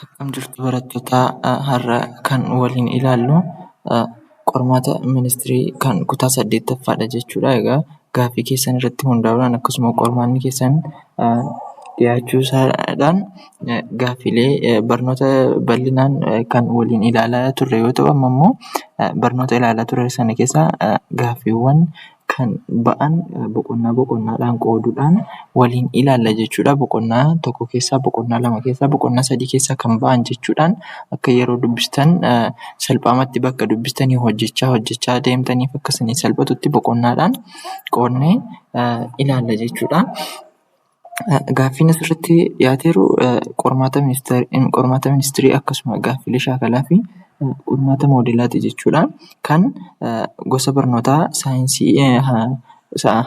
Akkam jirtu barattoota har'a kan waliin ilaallu qormaata ministirii kan kutaa 8ffaadha jechuudha. Egaa gaaffii keessan irratti hundaa'uudhaan akkasuma qormaanni keessan dhiyaachuu isaadhaan gaaffiilee barnoota bal'inaan kan waliin ilaalaa turre yoo ta'u, amma immoo barnoota ilaalaa turre sana keessaa gaaffiiwwan kan ba'an boqonnaa boqonnaadhaan qooduudhaan waliin ilaalla jechuudha. Boqonnaa tokko keessaa, boqonnaa lama keessaa, boqonnaa sadii keessaa kan ba'an jechuudhaan akka yeroo dubbistan salphaamatti bakka dubbistanii hojjechaa deemtaniif akka isiniif salphatutti boqonnaadhaan qoodnee ilaalla jechuudha. Gaaffiin asirratti dhiyaateeru qormaata ministirii akkasuma gaaffiilee shaakalaa fi qormaata moodeelaati jechuudha. Kan gosa barnootaa saayinsii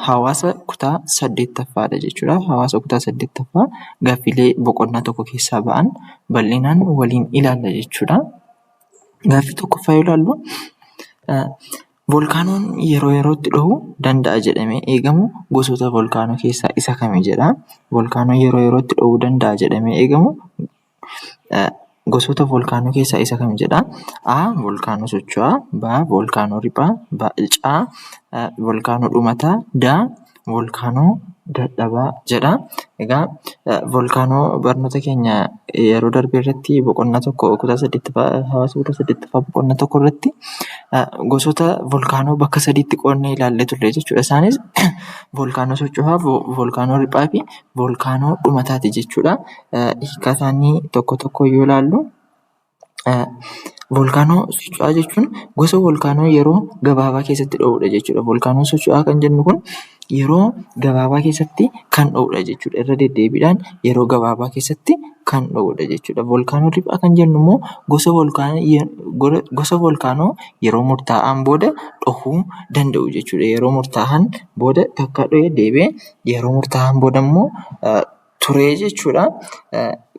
hawaasa kutaa 8ffaadha jechuudha. Hawaasa kutaa 8ffaa gaaffiilee boqonnaa tokko keessaa ba'an bal'inaan waliin ilaalla jechuudha. Gaaffii tokkoffaa yoo ilaallu volkaanoon yeroo yerootti dhohuu danda'a jedhamee eegamu gosoota volkaanoo keessaa isa kami jedha. Volkaanoon yeroo yerootti dhohuu danda'a jedhamee eegamu gosoota volkaanoo keessaa isa kami jedha. A. Volkaanoo socho'aa. B. Volkaanoo riphaa. C. Volkaanoo dhumataa. D. Volkaanoo dadhabaa jedha. Egaa volkaanoo barnoota keenya yeroo darbe irratti boqonnaa tokko kutaa 8ffaa hawaasa kutaa 8ffaa boqonnaa tokko irratti gosoota volkaanoo bakka sadiitti qoodnee ilaallee turre jechuudha. Isaanis volkaanoo socho'aa, volkaanoo riphaa fi volkaanoo dhumataati jechuudha. Hiikkaa isaanii tokko tokko yoo ilaallu volkaanoo socho'aa jechuun gosa volkaanoo yeroo gabaabaa keessatti dhohudha jechuudha. Volkaanoo socho'aa kan jennu kun yeroo gabaabaa keessatti kan dhohudha jechuudha. Irra deddeebiidhaan yeroo gabaabaa keessatti kan dhohudha jechuudha. Volkaanoo riphaa kan jennu immoo gosa volkaanoo yeroo murtaa'aan booda dhohuu danda'u jechuudha. Yeroo murtaa'aan booda takka dhohee deebi'ee yeroo murtaa'aan booda immoo turee jechuudha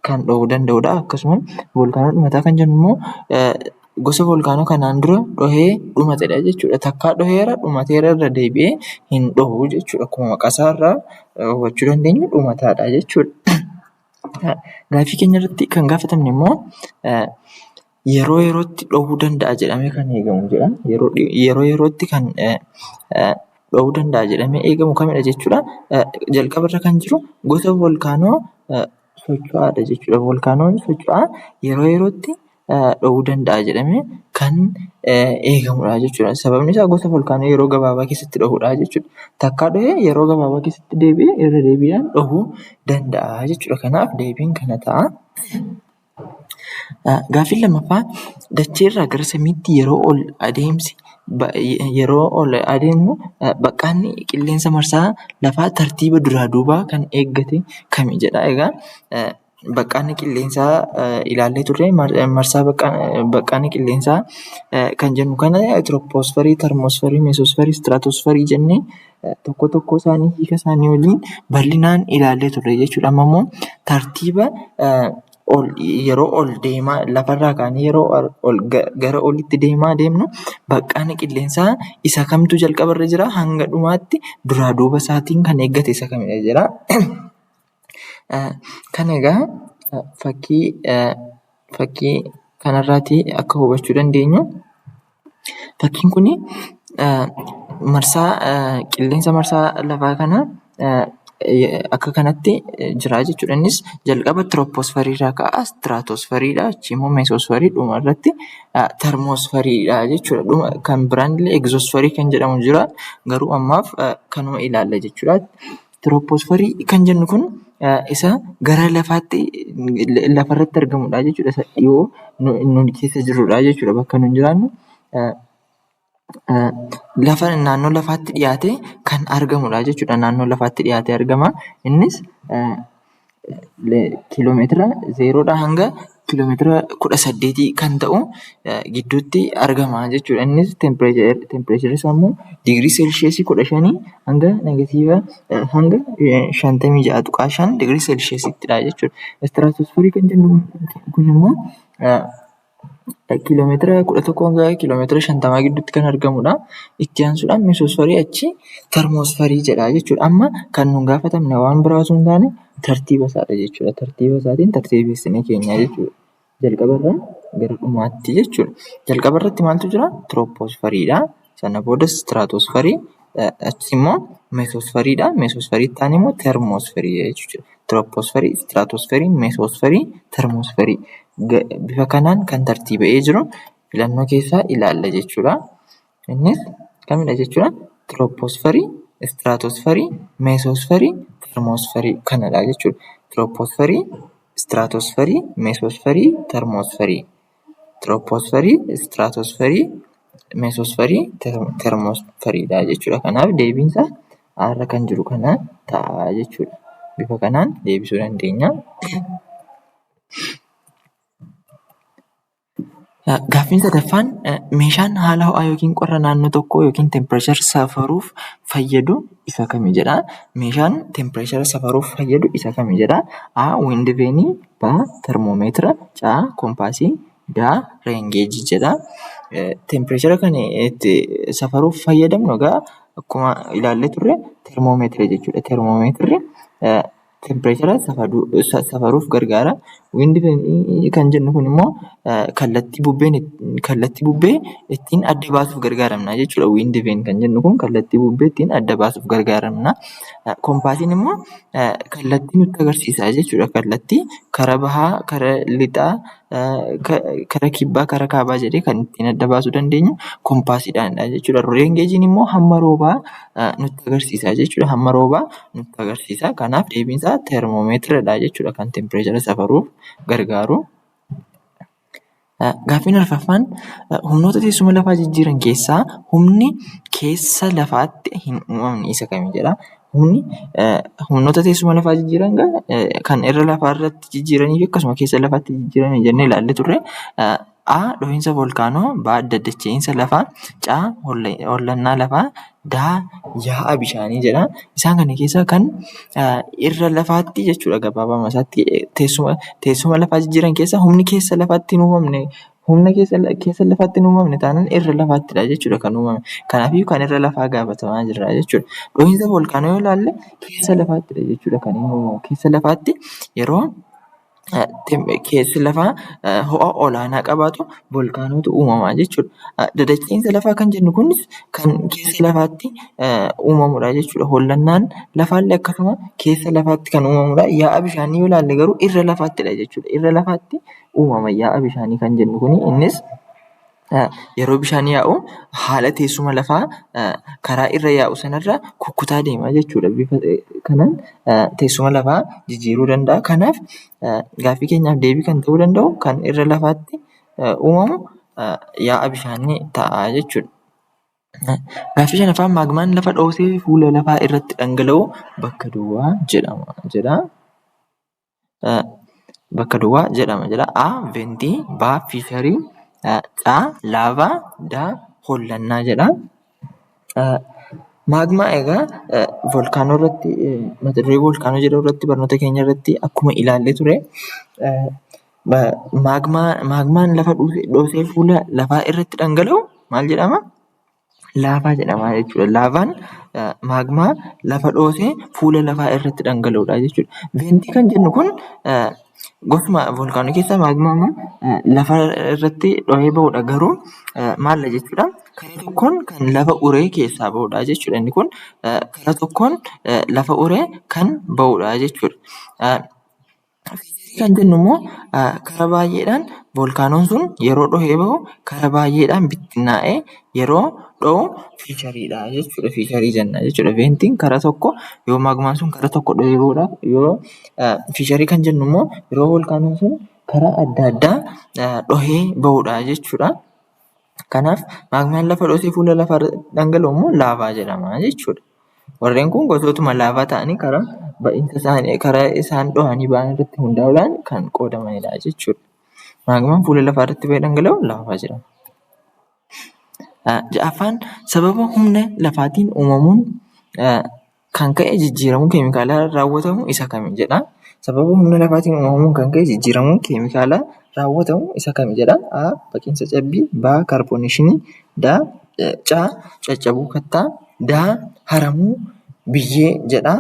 kan dhohuu danda'udha. Akkasuma volkaanoo dhumataa kan jennu immoo gosa volkaanoo kanaan dura dhohee dhumatedha jechuudha. Takkaa dhoheera dhumateera irra deebi'ee hin dhohu jechuudha. Akkuma maqaa isaa irraa hubachuu dandeenyu dhumataadha jechuudha. Gaaffii keenya irratti kan gaafatamne immoo yeroo yerootti dhohuu danda'a jedhamee kan eegamu jedha. Yeroo yerootti kan dhohuu danda'a jedhamee eegamu kamidha jechuudha. Jalqaba irra kan jiru gosa volkaanoo socho'aadha jechuudha. Volkaanoon socho'aa yeroo yerootti dhohuu danda'a jedhamee kan eegamudha jechuudha. Sababni isaa gosa volkaanoo yeroo gabaabaa keessatti dhohudha jechuudha. Takkaa dhohee yeroo gabaabaa keessatti deebi'ee irra deebi'aan dhohuu danda'a jechuudha. Kanaaf deebiin kana ta'a. Gaaffiin lammaffaa dacheerraa gara samiitti yeroo ol adeemnu baqqaanni qilleensa marsaa lafaa tartiiba duraa duubaa kan eeggate kami jedha. Egaa baqqaanni qilleensaa ilaallee turre marsaa baqqaanni qilleensaa kan jennu kana tiroopoosferii, termoosferii, meesoosferii, istiraatoosferii jennee tokko tokko isaanii hiika isaanii waliin bal'inaan ilaallee turre jechuudha. Amma immoo tartiiba yeroo ol deemaa lafarraa kaanee yeroo gara olitti deemaa deemnu baqqaanni qilleensaa isa kamtu jalqabarra jira hanga dhumaatti duraa duuba isaatiin kan eeggate isa kamidha jira. Kan egaa fakkii kanarraati akka hubachuu dandeenyu fakkiin kuni qilleensa marsaa lafaa kana akka kanatti jira jechuudha. Innis jalqaba tiroopoosferiirraa ka'a, istiraatoosferiidha, achi immoo meesoosferii, dhuma irratti termoosferiidha jechuudha. Kan biraan illee egzoosferii kan jedhamu jira. Garuu ammaaf kanuma ilaalla jechuudha. Tiroopoosferii kan jennu kun isa gara lafarratti argamudha jechuudha. Isa dhiyoo nuti keessa jirrudha jechuudha. Bakka nuti jiraannu naannoo lafaatti dhiyaatee kan argamudha jechuudha. Naannoo lafaatti dhiyaatee argama. Innis kiiloomeetira 0 hanga kiiloomeetira 18 kan ta'u gidduutti argama jechuudha. Innis tempereechirri isaa immoo digirii seelsheesii 15 hanga negatiiva hanga 56.5 digirii seelsheesittidha jechuudha. Istiraatoosferii kan jennu kun immoo kiiloomeetira 11 hanga kiiloomeetira 50 gidduutti kan argamudha. Itti aansuudhaan meesoosferii achi termoosferii jedha jechuudha. Amma kan nuun gaafatamne waan biraa osoo hin taane tartiiba isaadha jechuudha. Tartiiba isaatiin tartiibessinee keenya jechuudha. jalqabarraa gara dhumaatti jechuudha. Jalqabarratti maaltu jira? Tiroopoosferiidha. Sana boodas istiraatoosferii, achis immoo meesoosferiidha. Meesoosferiitti aanee immoo termoosferii jechuudha. Tiroopoosferii, istiraatoosferii, meesoosferii, termoosferii. Bifa kanaan kan tartiiba'ee jiru filannoo keessaa ilaalla jechuudha. Innis kamidha jechuudha? Tiroopoosferii, istiraatoosferii, meesoosferii, termoosferii kanadha jechuudha. Tiroopoosferii, istiraatoosferii, meesoosferii, termoosferii. Tiroopoosferii, istiraatoosferii, meesoosferii, termoosferiidha jechuudha. Kanaaf deebiinsaa A kan jiru kana ta'a jechuudha. Bifa kanaan deebisuu dandeenya. Gaaffiin sadaffaan meeshaan haala ho'aa yookiin qorra naannoo tokkoo yookiin tempireechara safaruuf fayyadu isa kami jedha. Meeshaan tempireechara safaruuf fayyadu isa kami jedha. A. Wiindiveenii, B. Termoomeetira, C. Koompaasii, D. Reengeejii jedha. Tempireechara kana itti safaruuf fayyadamnu egaa akkuma ilaallee turre termoomeetira jechuudha. Termoomeetirri tempireechara safaruuf gargaara. Wiindiveenii kan jennu kun immoo kallattii bubbee ittiin adda baasuuf gargaaramna jechuudha. Wiindiveen kan jennu kun kallattii bubbee ittiin adda baasuuf gargaaramna. Koompaasiin immoo kallattii nutti agarsiisa jechuudha. Kallattii karaa bahaa, karaa lixaa, karaa kibbaa, karaa kaabaa jedhee kan ittiin adda baasuu dandeenyu koompaasiidhaanidha jechuudha. Reengeejiin immoo hamma roobaa nutti agarsiisa jechuudha. Hamma roobaa nutti agarsiisa. Kanaaf deebiinsaa termoomeetiradha jechuudha kan tempireechara safaruuf gargaaru. Gaaffiin arfaffaan humnoota teessuma lafaa jijjiiran keessaa humni keessa lafaatti hin uumamne isa kami jedha. Humnoota teessuma lafaa jijjiiran kan irra lafaa irratti jijjiiranii fi akkasuma keessa lafaatti jijjiiran jennee ilaallee turre. A. Dhohiinsa volkaanoo, B. Daddacha'insa lafaa, C. Hollannaa lafaa, D. Yaa'a bishaanii jedha. Isaan kana keessaa kan irra lafaatti jechuudha gabaabama isaatti teessuma lafaa jijjiiran keessaa humni keessa lafaatti hin uumamne. Humna keessa lafaatti hin uumamne taanaan irra lafaattidha jechuudha kan uumame. Kanaafiyyuu kan irra lafaa gaafatamaa jira jechuudha. Dhohiinsa volkaanoo yoo ilaalle keessa lafaattidha jechuudha kan inni uumamu. Keessa lafaatti yeroo keessi lafaa ho'a olaanaa qabaatu volkaanootu uumamaa jechuudha. Daddacha'insa lafaa kan jennu kunis kan keessa lafaatti uumamudha jechuudha. Hollannaan lafaallee akkasuma keessa lafaatti kan uumamudha. Yaa'a bishaanii yoo ilaalle garuu irra lafaattidha jechuudha. Irra lafaatti uumama yaa'a bishaanii kan jennu kuni innis yeroo bishaan yaa'u haala teessuma lafaa karaa irra yaa'u sanarra kukkutaa deema jechuudha. Bifa kanaan teessuma lafaa jijjiiruu danda'a. Kanaaf gaaffii keenyaaf deebii kan ta'uu danda'u kan irra lafaatti uumamu yaa'a bishaanii ta'a jechuudha. Gaaffii shanaffaan maagmaan lafa dhoosee fuula lafaa irratti dhangala'u bakka duwwaa jedhama. Bakka duwwaa jedhama jedha. A. Veentii, B. Fiisharii, C. Laavaa, D. Hollannaa jedha. Maagmaa egaa volkaanoo irratti mata duree volkaanoo jedhamu irratti barnoota keenya irratti akkuma ilaallee ture maagmaan lafa dhoosee fuula lafaa irratti dhangala'u maal jedhama? Laavaa jedhama jechuudha. Laavaan maagmaa lafa dhoosee fuula lafaa irratti dhangala'udha jechuudha. Veentii kan jennu kun gosuma volkaanoo keessaa maagmaan lafa irratti dhohee bahudha. Garuu maalla jechuudha? Karaa tokkoon kan lafa uree keessaa bahudha jechuudha. Inni kun karaa tokkoon lafa uree kan bahudha jechuudha. Kan jennu immoo karaa baay'eedhaan volkaanoon sun yeroo dhohee bahu karaa baay'eedhaan bittinnaa'ee yeroo dhohu fiishariidha jechuudha. Fiisharii jenna jechuudha. Veentiin karaa tokko yoo maagmaan sun karaa tokko dhohee bahudha. Yoo fiisharii kan jennu immoo yeroo volkaanoon sun karaa adda addaa dhohee bahudha jechuudha. Kanaaf maagmaan lafa dhoosee fuula lafaa dhangala'u immoo laavaa jedhama jechuudha. Warreen kun gosootuma laavaa ta'anii karaa ba'iinsa isaanii karaa isaan dhohanii ba'an irratti hundaa'uudhaan kan qoodamanidha jechuudha. Maagmaan fuula lafaa irratti bahee dhangala'u laavaa jedhama. Ja'affaan sababa humna lafaatiin uumamuun kan ka'e jijjiiramuu keemikaalaa raawwatamu isa kami jedha. Sababa humna lafaatiin uumamuun kan ka'e jijjiiramuu keemikaalaa raawwatamu isa kami jedha. A. Baqiinsa cabbii, B. Kaarbooneeshinii, D. Caccabuu kattaa, D. Haramuu biyyee jedha.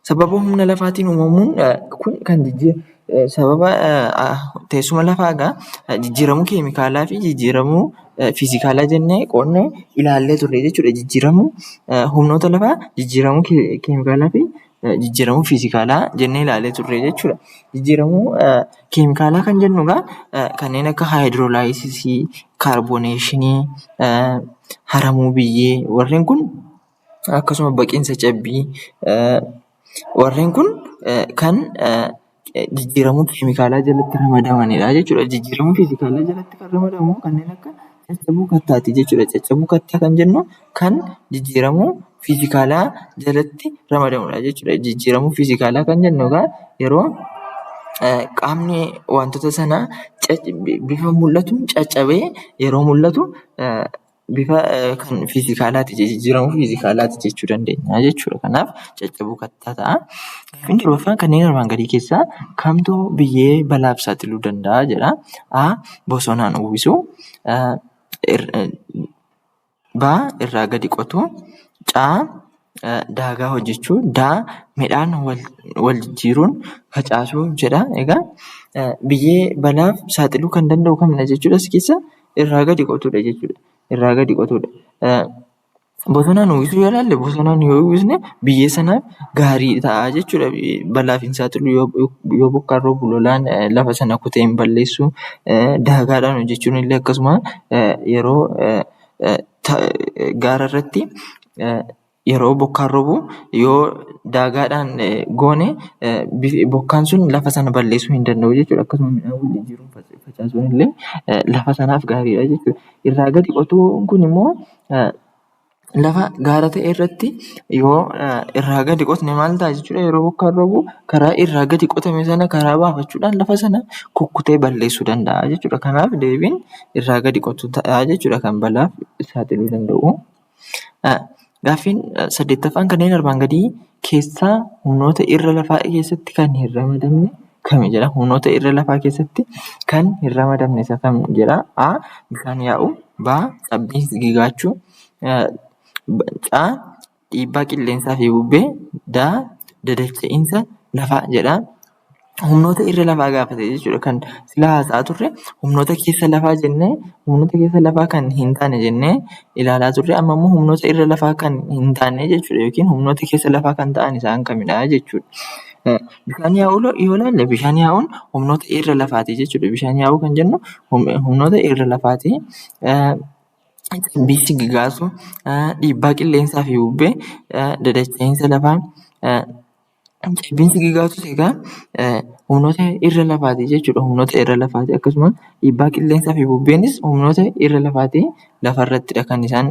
Sababa humna lafaatiin uumamuun kun kan sababa teessuma lafaa egaa jijjiiramuu keemikaalaa fi jijjiiramuu fiizikaalaa jennee qoodnee ilaallee turre jechuudha. Jijjiiramuu humnoota lafaa, jijjiiramuu keemikaalaa fi jijjiiramuu fiizikaalaa jennee ilaallee turre jechuudha. Jijjiiramuu keemikaalaa kan jennu egaa kanneen akka haayidroolaayisisii, kaarbooneeshinii, haramuu biyyee warreen kun akkasuma baqiinsa cabbii warreen kun kan jijjiiramuu keemikaalaa jalatti ramadamanidha jechuudha. Jijjiiramuu fiizikaalaa jalatti kan ramadamu kanneen akka caccabuu kattaati jechuudha. Caccabuu kattaa kan jennu kan jijjiiramuu fiizikaalaa jalatti ramadamudha jechuudha. Jijjiiramuu fiizikaalaa kan jennu egaa yeroo qaamni wantoota sanaa bifa mul'atuun caccabee yeroo mul'atu bifa kan fiizikaalaati, jijjiiramuu fiizikaalaati jechuu dandeenya jechuudha. Kanaaf caccabuu kattaa ta'a. Gaafiin jalqaffaan kanneen armaan gadii keessaa kamtu biyyee balaaf saaxiluu danda'a jedha. A. Bosonaan uwwisuu. B. Irraa gadi qotuu. C. Daagaa hojjechuu. D. Midhaan wal jijjiiruun facaasuu jedha. Egaa biyyee balaaf saaxiluu kan danda'u kamidha jechuudha. As keessa irraa gadi qotuudha jechuudha. Irraa gadi qotuudha. Bosonaan uwwisuu yoo ilaalle bosonaan yoo uwwisne biyyee sanaaf gaarii ta'a jechuudha. Balaaf hin saaxilu yoo bokkaan roobu lolaan lafa sana kutee hin balleessu. Daagaadhaan hojjechuun illee akkasuma yeroo gaara irratti yeroo bokkaan roobu yoo daagaadhaan goone bokkaan sun lafa sana balleessuu hin danda'u jechuudha. Akkasuma midhaan wal jijjiiruun facaasuun illee lafa sanaaf gaariidha jechuudha. Irraa gadi qotuun kun immoo lafa gaara ta'e irratti yoo irraa gadi qotne maal ta'a jechuudha. Yeroo bokkaan roobu karaa irraa gadi qotame sana karaa baafachuudhaan lafa sana kukkutee balleessuu danda'a jechuudha. Kanaaf deebiin irraa gadi qotuu ta'a jechuudha kan balaaf saaxiluu danda'u. Gaaffiin 8ffaan kanneen armaan gadii keessaa humnoota irra lafaa keessatti kan hin ramadamne kami jedha. Humnoota irra lafaa keessatti kan hin ramadamne isa kam jedha. A. Bishaan yaa'uu. B. Cabbiinsi gigaachuu. C. Dhiibbaa qilleensaa fi bubbee. D. Dadacha'iinsa lafaa jedha. Humnoota irra lafaa gaafate jechuudha. Kan sila haasa'aa turre humnoota keessa lafaa jennee humnoota keessa lafaa kan hin taane jennee ilaalaa turre. Amma immoo humnoota irra lafaa kan hin taane jechuudha yookiin humnoota keessa lafaa kan ta'an isaan kamidha jechuudha. Bishaan yaa'uu yoo ilaalle bishaan yaa'uun humnoota irra lafaati jechuudha. Bishaan yaa'uu kan jennu humnoota irra lafaati. Cabbiinsi gigaasuu, dhiibbaa qilleensaa fi bubbee, dadacha'iinsa lafaa. Cabbiinsi gigaasus egaa humnoota irra lafaati jechuudha. Humnoota irra lafaati. Akkasuma dhiibbaa qilleensaa fi bubbeenis humnoota irra lafaati. Lafarrattidha kan isaan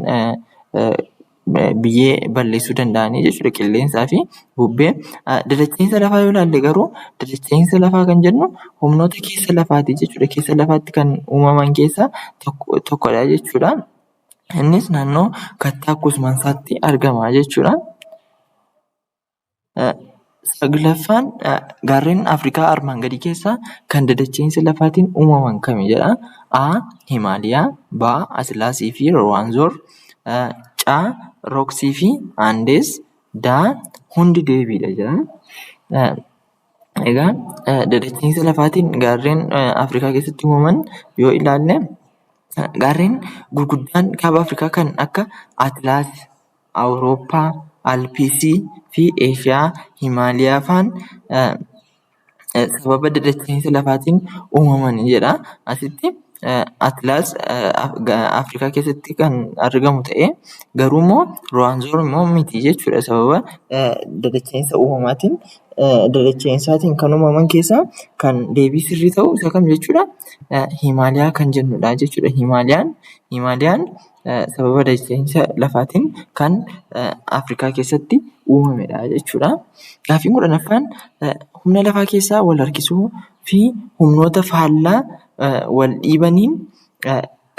biyyee balleessuu danda'anii jechuudha. Qilleensaa fi bubbee. Dadacha'iinsa lafaa yoo ilaalle garuu dadacha'iinsa lafaa kan jennu humnoota keessa lafaati jechuudha. Keessa lafaatti kan uumaman keessaa tokkodha jechuudha. Innis naannoo kattaa kuusmansaatti argama jechuudha. 9ffaan gaarreen Afrikaa armaan gadii keessaa kan dadacha'iinsa lafaatiin uumaman kami jedha. A. Himaaliyaa. B. Atlaasii fi Rwaanzoor. C. Rooksii fi Aandees. D. Hundi deebiidha jedha. Egaa dadacha'iinsa lafaatiin gaarreen Afrikaa keessatti uumaman yoo ilaalle gaarreen gurguddaan kaaba Afrikaa kan akka Atlaas, Awurooppaa, Alpiisii fi Eeshiyaa, Himaaliyaa faan sababa dadacha'iinsa lafaatiin uumaman jedha. Asitti Atlaas Afrikaa keessatti kan argamu ta'ee garuu immoo Rwaanzoor immoo miti jechuudha. Sababa dadacha'iinsa uumamaatiin dadacha'iinsaatiin kan uumaman keessaa kan deebii sirrii ta'u isa kam jechuudha. Himaaliyaa kan jennudha jechuudha. Himaaliyaan sababa dadacha'iinsa lafaatiin kan Afrikaa keessatti uumamedha jechuudha. Gaaffiin 10ffaan humna lafaa keessaa wal harkisuu fi humnoota faallaa wal dhiibaniin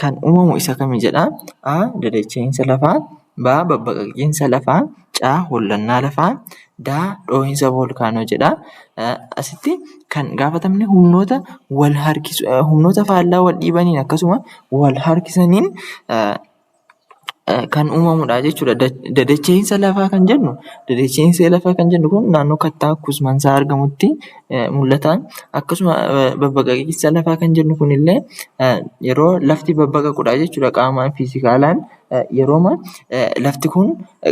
kan uumamu isa kami jedha. A. Dadacha'iinsa lafaa. B. Babbaqaqiinsa lafaa. C. Hollannaa lafaa. D. Dhoohinsa voolkaanoo jedha. Asitti kan gaafatamne humnoota wal harkisu humnoota faallaa wal dhiibaniin akkasuma wal harkisaniin kan uumamudha jechuudha. Dadacheessa lafaa kan jennu kun naannoo kattaa kuusmansaa argamutti mul'ata. Akkasuma babbaqaqiinsa lafaa kan jennu kunillee yeroo lafti babbaqaqudha jechuudha. Qaamaan fiizikaalaan yerooma lafti kun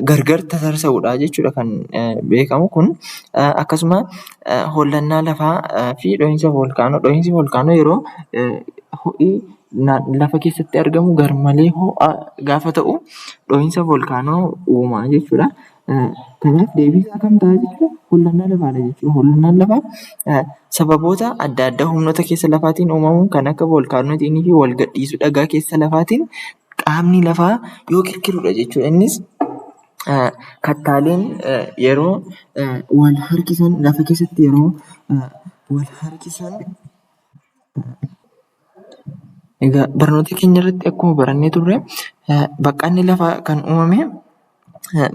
gargar tatarsa'udha jechuudha kan beekamu kun. Akkasuma hollannaa lafaa fi dhohiinsa volkaanoo. Dhohiinsi volkaanoo yeroo ho'i lafa keessatti argamu garmalee ho'aa gaafa ta'u dhohiinsa volkaanoo uuma jechuudha. Kanaaf deebiisaa kam ta'a jechuudha? Hollannaa lafaadha jechuudha. Hollannaan lafaa sababoota adda addaa humnoota keessa lafaatiin uumamuun kan akka volkaanootiinii fi wal gadhiisuu dhagaa keessa lafaatiin qaamni lafaa yoo kirkirudha jechuudha. Innis kattaaleen yeroo wal harkisan lafa keessatti yeroo wal harkisan. Egaa barnoota keenya irratti akkuma barannee turre baqqaanni lafaa kan uumame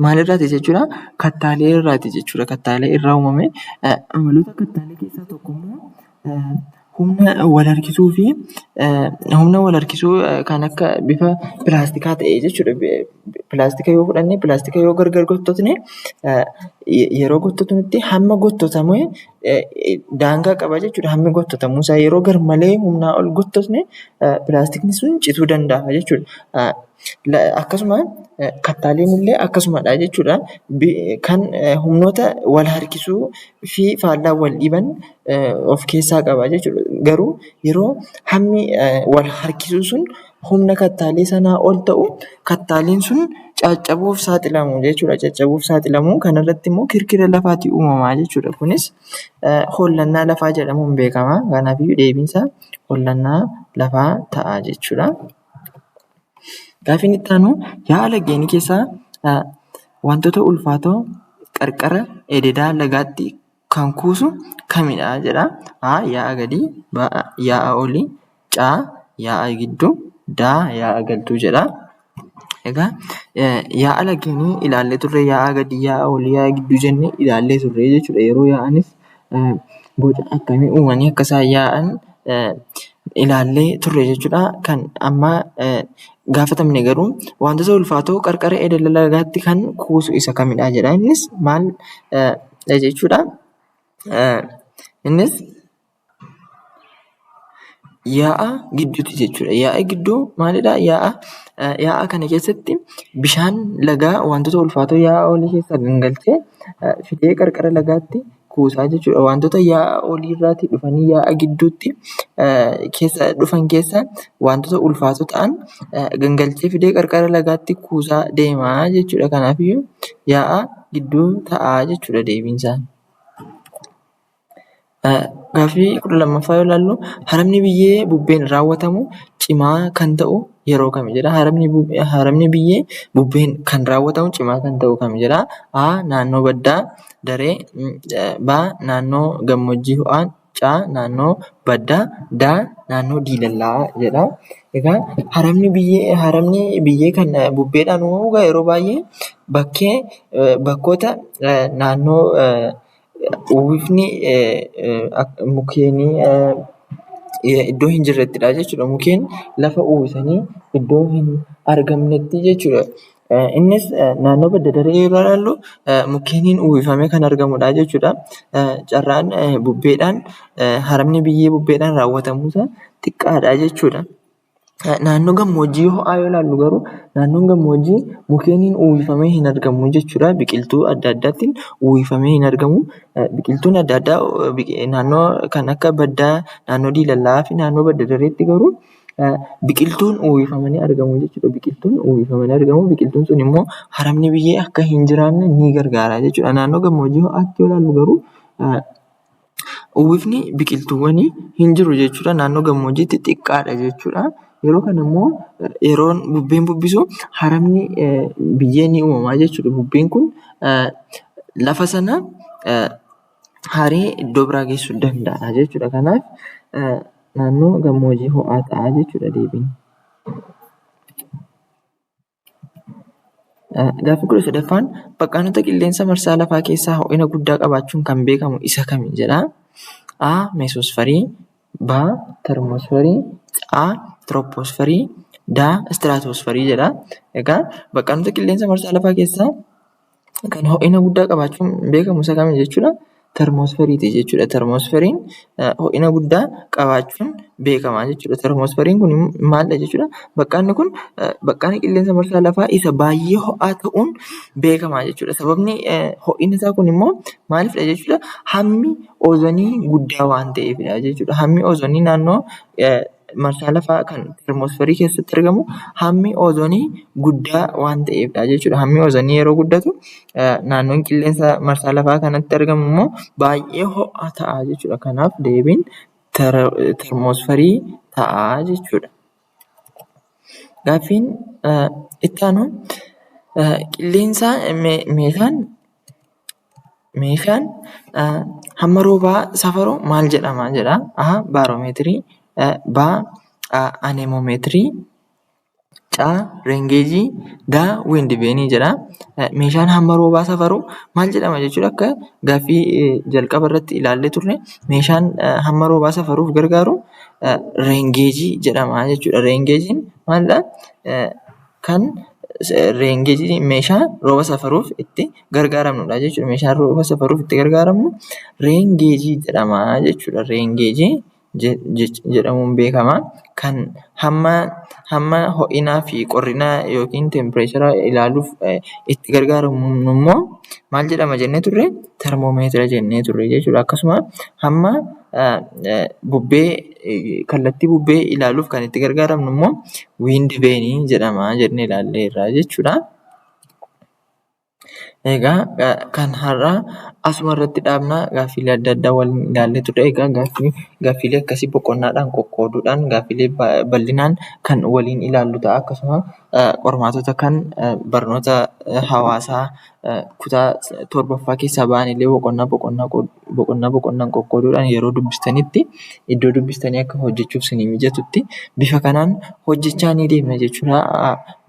maalirraati jechuudha? Kattaalee irraati jechuudha. Kattaalee irraa uumame. Amaloota kattaalee keessaa tokko immoo humna wal harkisuu kan akka bifa pilaastikaa ta'e jechuudha. Pilaastika yoo fudhanne pilaastika yoo gargar gottotne yeroo gottotnutti hamma gottotamee daangaa qaba jechuudha. Hammi gottotamuusaa yeroo garmalee humnaa ol gottotne pilaastikni sun cituu danda'a jechuudha. Akkasuma kattaaleen illee akkasumadha jechuudha. Kan humnoota wal harkisuu fi faallaa wal dhiiban of keessaa qaba jechuudha. Garuu yeroo hammi wal harkisuu sun humna kattaalee sanaa ol ta'u kattaaleen sun caccabuuf saaxilamu jechuudha. Caccabuuf saaxilamu kanarratti immoo kirkira lafaatti uumamaa jechuudha. Kunis hollannaa lafaa jedhamuun beekama. Kanaafiyyuu deebiinsa hollannaa lafaa ta'a jechuudha. Gaafiin itti aanu yaa'a laggeenii keessaa wantoota ulfaatoo qarqara ededaa lagaatti kan kuusu kamidha jedha. A. Yaa'a gadii. B. Yaa'a olii. C. Yaa'a gidduu. D. Yaa'a galtuu jedha. Egaa yaa'a laggeenii ilaallee turre yaa'a gadii, yaa'a olii, yaa'a gidduu jennee ilaallee turre jechuudha. Yeroo yaa'anis boca akkamii uumanii akka isaan yaa'an ilaallee turre jechuudha. Kan amma gaafatamne garuu wantoota ulfaatoo qarqara ededa lagaatti kan kuusu isa kamidha jedha. Innis maal jechuudha? Innis yaa'a gidduuti jechuudha. Yaa'a gidduu maalidha? Yaa'a kana keessatti bishaan lagaa wantoota ulfaatoo yaa'a olii keessaa gangalchee fidee qarqara lagaatti kuusaa jechuudha. Wantoota yaa'a olii irraatii dhufanii yaa'a gidduutti keessa dhufan keessa wantoota ulfaatoo ta'an gangalchee fidee qarqara lagaatti kuusaa deemaa jechuudha. Kanaafiyyuu yaa'a gidduu ta'aa jechuudha deebiinsaa. Gaaffii 12ffaa yoo ilaallu haramni biyyee bubbeen raawwatamu cimaa kan ta'u yeroo kami jedha. Haramni biyyee bubbeen kan raawwatamu cimaa kan ta'u kami jedha. A. Naannoo baddaa daree. B. Naannoo gammoojjii ho'aa. C. Naannoo baddaa. D. Naannoo diilallaa jedha. Egaa haramni biyyee kan bubbeedhaan uumamu yeroo baay'ee bakkoota naannoo uwwifni mukeenii iddoo hin jirrettidha jechuudha. Mukeen lafa uwwisanii iddoo hin argamnetti jechuudha. Innis naannoo badda daree yeroo ilaallu mukeeniin uwwifamee kan argamudha jechuudha. Carraan haramni biyyee bubbeedhaan raawwatamuusaa xiqqaadha jechuudha. Naannoo gammoojjii ho'aa yoo ilaallu garuu naannoon gammoojjii mukeeniin uwwifamee hin argamu jechuudha. Biqiltuu adda addaatiin uwwifamee hin argamu. Biqiltuun adda addaa naannoo kan akka baddaa, naannoo diilallaa fi naannoo badda dareetti garuu biqiltuun uwwifamanii argamu jechuudha. Biqiltuun uwwifamanii argamu. Biqiltuun sun immoo haramni biyyee akka hin jiraanne ni gargaara jechuudha. Naannoo gammoojjii ho'aatti yoo ilaallu garuu uwwifni biqiltuuwwanii hin jiru jechuudha. Naannoo gammoojjiitti xiqqaadha jechuudha. Yeroo kana immoo yeroon bubbeen bubbisu haramni biyyee ni uumamaa jechuudha. Bubbeen kun lafa sana haree iddoo biraa geessuu danda'a jechuudha. Kanaaf naannoo gammoojjii ho'aa ta'a jechuudha deebiin. Gaaffii 13ffaan baqqaanota qilleensa marsaa lafaa keessaa ho'ina guddaa qabaachuun kan beekamu isa kami jedha. A. Meesoosfarii. B. Termoosfarii. C. tirooposferii, daa istiraatosferii jedha. Egaa baqqaanota qilleensa marsaa lafaa keessaa kan ho'ina guddaa qabaachuun beekamu isa kami jechuudha? Termoosferiiti jechuudha. Termoosferiin ho'ina guddaa qabaachuun beekama jechuudha. Termoosferiin kun maalidha jechuudha? Baqqaanni kun baqqaana qilleensa marsaa lafaa isa baay'ee ho'aa ta'uun beekama jechuudha. Sababni ho'ina isaa kun immoo maalifidha jechuudha? Hammi oozonii guddaa waan ta'eefidha jechuudha. Hammi oozonii naannoo marsaa lafaa kan termoosferii keessatti argamu hammi oozonii guddaa waan ta'eefidha jechuudha. Hammi oozonii yeroo guddatu naannoon qilleensa marsaa lafaa kanatti argamu immoo baay'ee ho'aa ta'a jechuudha. Kanaaf deebiin termoosferii ta'a jechuudha. Gaaffiin itti aanu qilleensa meeshaan hamma roobaa safaru maal jedhama jedha? A. Baaroomeetirii, B. Aneemoomeetirii, C. Reengeejii, D. Wiindiveenii jedha. Meeshaan hamma roobaa safaru maal jedhama jechuudha? Akka gaaffii jalqaba irratti ilaallee turre meeshaan hamma roobaa safaruuf gargaaru reengeejii jedhama jechuudha. Reengeejiin maalidha? Reengeejiin meeshaa rooba safaruuf itti gargaaramnudha jechuudha. Meeshaan rooba safaruuf itti gargaaramnu reengeejii jedhama jechuudha. Reengeejii jedhamuun beekama. Kan hamma ho'inaa fi qorrinaa yookiin tempireechara ilaaluuf itti gargaaramnu immoo maal jedhama jennee turre? Termoomeetira jennee turre jechuudha. Akkasuma hamma kallattii bubbee ilaaluuf kan itti gargaaramnu immoo wiindiveenii jedhama jennee ilaalleerra jechuudha. Egaa kan har'aa asuma irratti dhaabna. Gaaffiilee adda addaa waliin ilaallee turre. Egaa gaaffiilee akkasii boqonnaadhaan qoqqooduudhaan gaaffiilee bal'inaan kan waliin ilaallu ta'a. Akkasuma qormaatota kan barnoota hawaasaa kutaa torbaffaa keessaa ba'an illee boqonnaa boqonnaan qoqqooduudhaan yeroo dubbistanitti iddoo dubbistanii akka hojjechuuf isinii mijatutti bifa kanaan hojjechaa ni deemna jechuudha.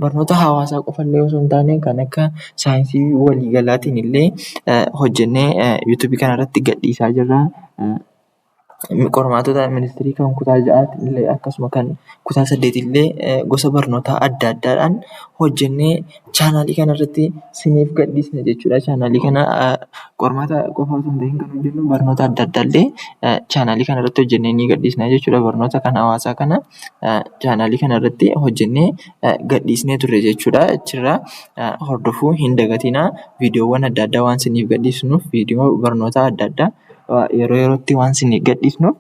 Barnoota hawaasaa qofallee osoo hin taane kan akka saayinsii waliigalaatiin illee hojjennee yuutuubii kanarratti gadhiisaa jirra. Qormaatota ministirii kan kutaa 6 illee akkasuma kan kutaa 8 illee gosa barnootaa adda addaadhaan hojjennee chaanaalii kanarratti isiniif gadhiisna jechuudha. Chaanaalii kana qormaata qofa osoo hin ta'in kan hojjennu barnoota adda addaa illee chaanaalii kanarratti hojjennee ni gadhiisna jechuudha. Barnoota kan hawaasaa kana chaanaalii kanarratti hojjennee gadhiisnee turre jechuudha. Achirraa hordofuu hin dagatinaa. Viidiyoowwan adda addaa waan isiniif gadhiisnuuf viidiyoo barnoota adda addaa yeroo yerootti waan isiniif gadhiisnuuf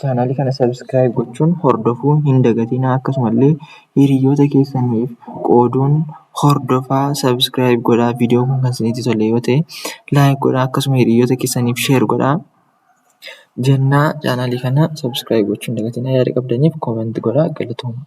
chaanaalii kana sabiskiraayib gochuun hordofuu hin dagatinaa. Akkasumallee hiriyoota keessaniif qooduun hordofaa sabiskiraayib godhaa. Viidiyoo kun kan isinitti tole yoo ta'e laayik godhaa. Akkasuma hiriyoota keessaniif sheer godhaa jennaa. Chaanaalii kana sabiskiraayib gochuu hin dagatinaa. Yaada qabdaniif koomentii godhaa. Galatooma.